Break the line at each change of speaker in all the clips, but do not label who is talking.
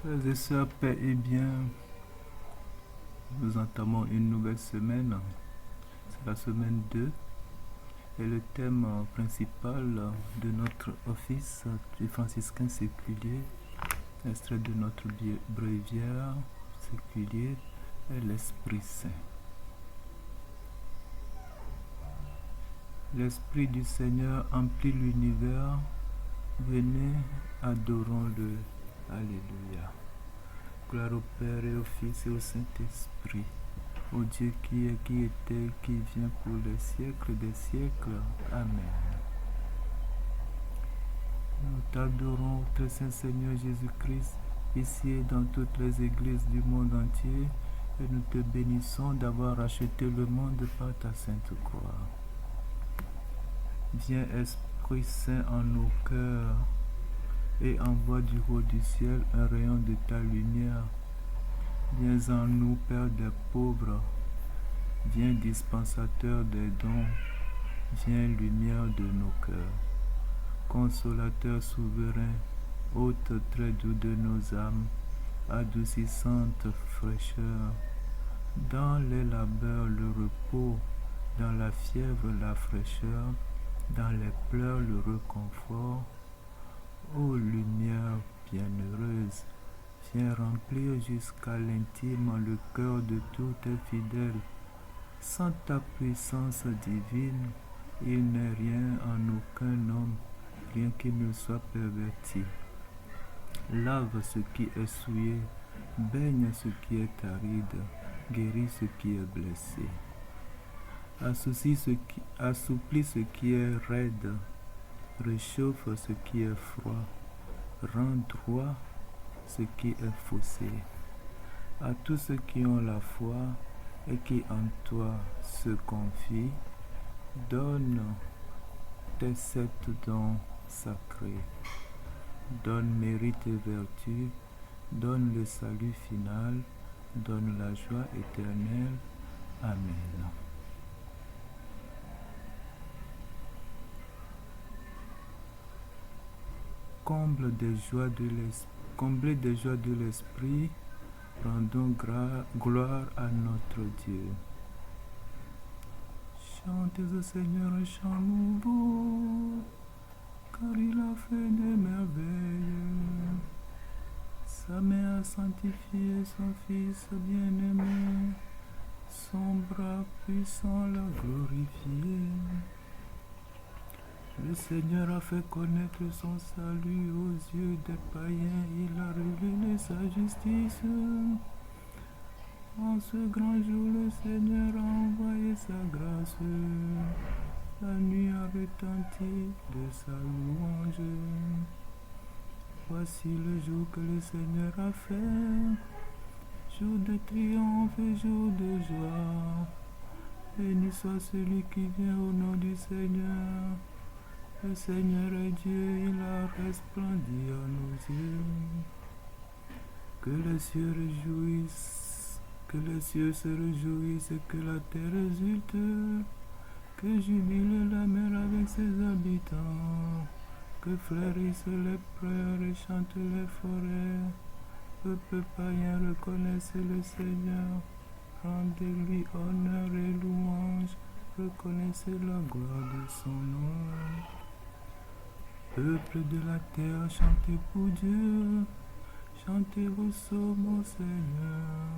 Frères et sœurs, paix et bien, nous entamons une nouvelle semaine. C'est la semaine 2 et le thème principal de notre office du franciscain séculier, extrait de notre bréviaire séculier, est l'Esprit Saint. L'Esprit du Seigneur emplit l'univers. Venez, adorons-le. Alléluia. Gloire au Père et au Fils et au Saint-Esprit, au Dieu qui est, qui était, qui vient pour les siècles des siècles. Amen. Nous t'adorons, très saint Seigneur Jésus-Christ, ici et dans toutes les églises du monde entier, et nous te bénissons d'avoir racheté le monde par ta sainte croix. Viens, Esprit Saint, en nos cœurs, et envoie du haut du ciel un rayon de ta lumière. Viens en nous, Père des pauvres, viens dispensateur des dons, viens lumière de nos cœurs, consolateur souverain, hôte très doux de nos âmes, adoucissante fraîcheur, dans les labeurs le repos, dans la fièvre la fraîcheur, dans les pleurs le réconfort. Ô lumière bienheureuse, viens remplir jusqu'à l'intime le cœur de tous tes fidèles. Sans ta puissance divine, il n'est rien en aucun homme, rien qui ne soit perverti. Lave ce qui est souillé, baigne ce qui est aride, guéris ce qui est blessé. Assouplis ce qui est raide, réchauffe ce qui est froid, rend droit ce qui est faussé. À tous ceux qui ont la foi et qui en toi se confient, donne tes 7 dons sacrés. Donne mérite et vertu, donne le salut final, donne la joie éternelle. Amen. Comblés des joies de l'esprit, rendons gloire à notre Dieu. Chantez au Seigneur un chant nouveau, car il a fait des merveilles. Sa mère a sanctifié son Fils bien-aimé, son bras puissant l'a glorifié. Le Seigneur a fait connaître son salut aux yeux des païens, il a révélé sa justice. En ce grand jour, le Seigneur a envoyé sa grâce. La nuit a retenti de sa louange. Voici le jour que le Seigneur a fait, jour de triomphe et jour de joie. Béni soit celui qui vient au nom du Seigneur. Le Seigneur est Dieu, il a resplendi à nos yeux. Que les cieux se réjouissent et que la terre résulte, que jubile la mer avec ses habitants, que fleurissent les preurs et chantent les forêts. Peuple païen reconnaisse le Seigneur, rendez-lui honneur et louange, reconnaissez la gloire de son nom. Peuple de la terre, chantez pour Dieu, chantez vos psaumes au Seigneur,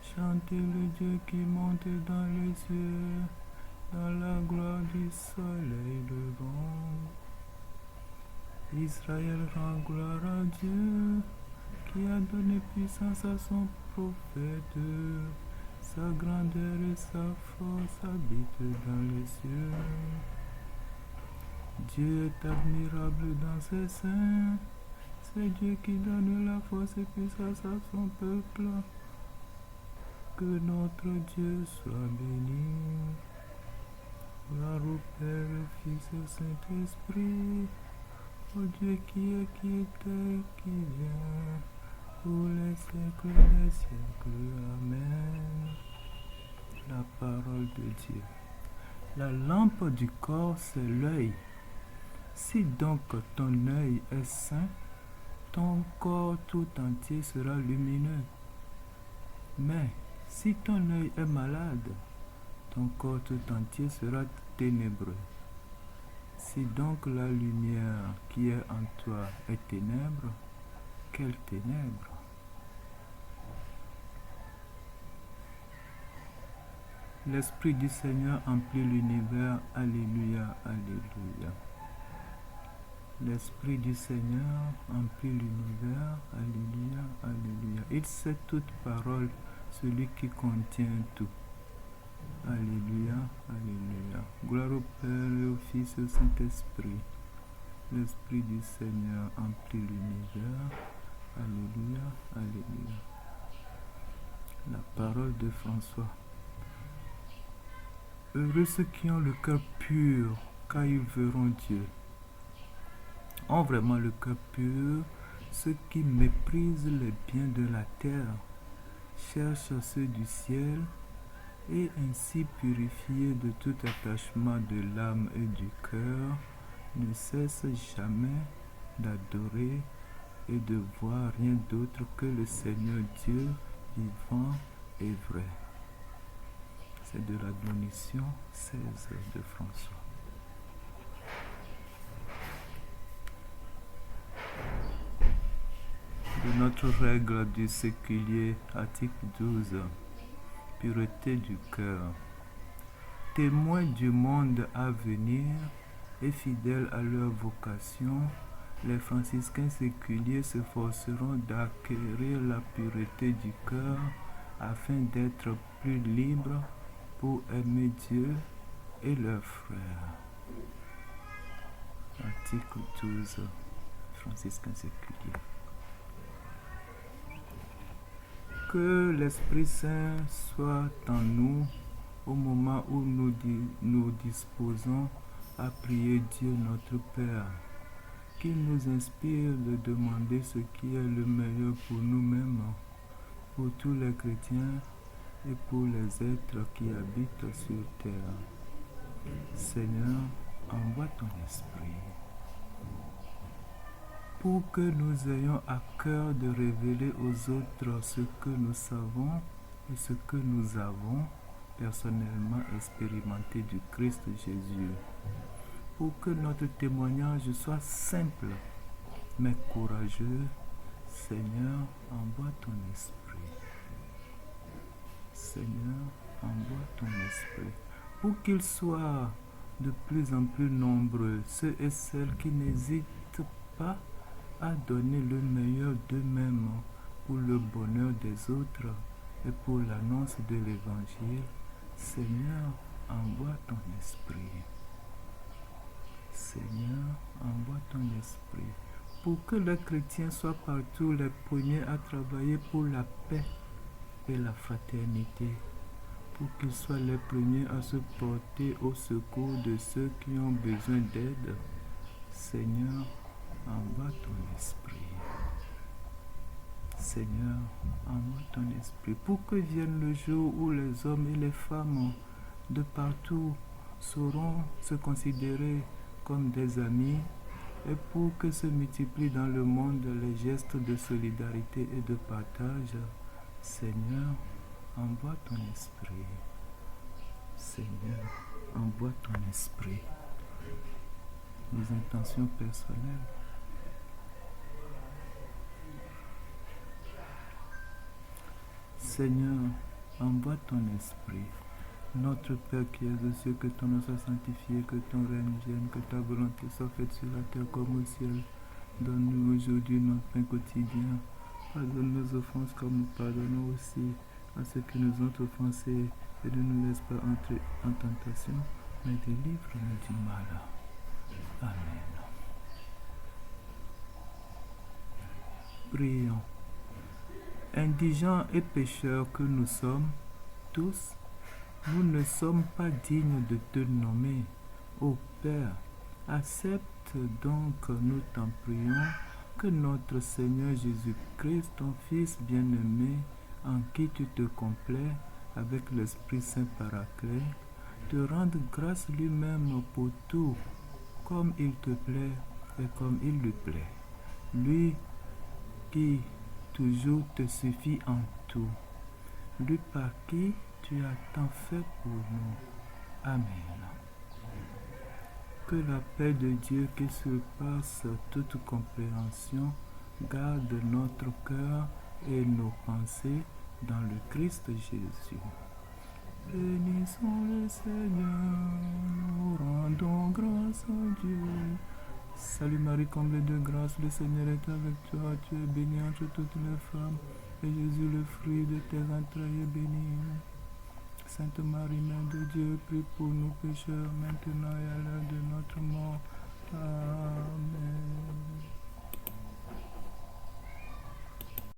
chantez le Dieu qui monte dans les cieux, dans la gloire du soleil levant. Israël rend gloire à Dieu, qui a donné puissance à son prophète. Sa grandeur et sa force habitent dans les cieux. Dieu est admirable dans ses saints, c'est Dieu qui donne la force et puissance à son peuple. Que notre Dieu soit béni. Gloire au Père, au Fils et au Saint-Esprit, au Dieu qui est, qui était, qui vient, pour les siècles des siècles. Amen. La parole de Dieu. La lampe du corps, c'est l'œil. Si donc ton œil est sain, ton corps tout entier sera lumineux. Mais si ton œil est malade, ton corps tout entier sera ténébreux. Si donc la lumière qui est en toi est ténèbre, quelle ténèbre? L'Esprit du Seigneur emplit l'univers. Alléluia, alléluia. L'Esprit du Seigneur emplit l'univers. Alléluia, alléluia. Il sait toute parole, celui qui contient tout. Alléluia, alléluia. Gloire au Père et au Fils et au Saint-Esprit. L'Esprit du Seigneur emplit l'univers. Alléluia, alléluia. La parole de François. Heureux ceux qui ont le cœur pur, car ils verront Dieu. Ont vraiment le cœur pur, ceux qui méprisent les biens de la terre, cherchent ceux du ciel, et ainsi purifiés de tout attachement de l'âme et du cœur, ne cessent jamais d'adorer et de voir rien d'autre que le Seigneur Dieu vivant et vrai. C'est de l'admonition 16 de François. De notre règle du séculier, article 12, pureté du cœur. Témoins du monde à venir et fidèles à leur vocation, les franciscains séculiers s'efforceront d'acquérir la pureté du cœur afin d'être plus libres pour aimer Dieu et leurs frères. Article 12, franciscain séculier. Que l'Esprit Saint soit en nous au moment où nous disposons à prier Dieu notre Père, qu'il nous inspire de demander ce qui est le meilleur pour nous-mêmes, pour tous les chrétiens et pour les êtres qui habitent sur terre. Seigneur, envoie ton esprit pour que nous ayons à cœur de révéler aux autres ce que nous savons et ce que nous avons personnellement expérimenté du Christ Jésus. Pour que notre témoignage soit simple mais courageux, Seigneur, envoie ton esprit. Seigneur, envoie ton esprit. Pour qu'ils soient de plus en plus nombreux, ceux et celles qui n'hésitent pas à donner le meilleur d'eux-mêmes pour le bonheur des autres et pour l'annonce de l'Évangile. Seigneur, envoie ton esprit. Seigneur, envoie ton esprit. Pour que les chrétiens soient partout les premiers à travailler pour la paix et la fraternité. Pour qu'ils soient les premiers à se porter au secours de ceux qui ont besoin d'aide. Seigneur, envoie ton esprit. Seigneur, envoie ton esprit pour que vienne le jour où les hommes et les femmes de partout sauront se considérer comme des amis et pour que se multiplient dans le monde les gestes de solidarité et de partage. Seigneur, envoie ton esprit. Seigneur, envoie ton esprit. Les intentions personnelles. Seigneur, envoie ton esprit. Notre Père qui es aux cieux, que ton nom soit sanctifié, que ton règne vienne, que ta volonté soit faite sur la terre comme au ciel. Donne-nous aujourd'hui notre pain quotidien. Pardonne nos offenses comme nous pardonnons aussi à ceux qui nous ont offensés. Et ne nous laisse pas entrer en tentation, mais délivre-nous du mal. Amen. Prions. Indigents et pécheurs que nous sommes, tous, nous ne sommes pas dignes de te nommer. Ô Père, accepte donc, nous t'en prions, que notre Seigneur Jésus-Christ, ton Fils bien-aimé, en qui tu te complais avec l'Esprit Saint Paraclet, te rende grâce lui-même pour tout, comme il te plaît et comme il lui plaît. Lui, qui toujours te suffit en tout, lui par qui tu as tant fait pour nous. Amen. Que la paix de Dieu qui surpasse toute compréhension garde notre cœur et nos pensées dans le Christ Jésus. Bénissons le Seigneur, nous rendons grâce à Dieu. Salut Marie, comblée de grâce, le Seigneur est avec toi. Tu es bénie entre toutes les femmes, et Jésus, le fruit de tes entrailles, est béni. Sainte Marie, Mère de Dieu, prie pour nous pécheurs, maintenant et à l'heure de notre mort. Amen.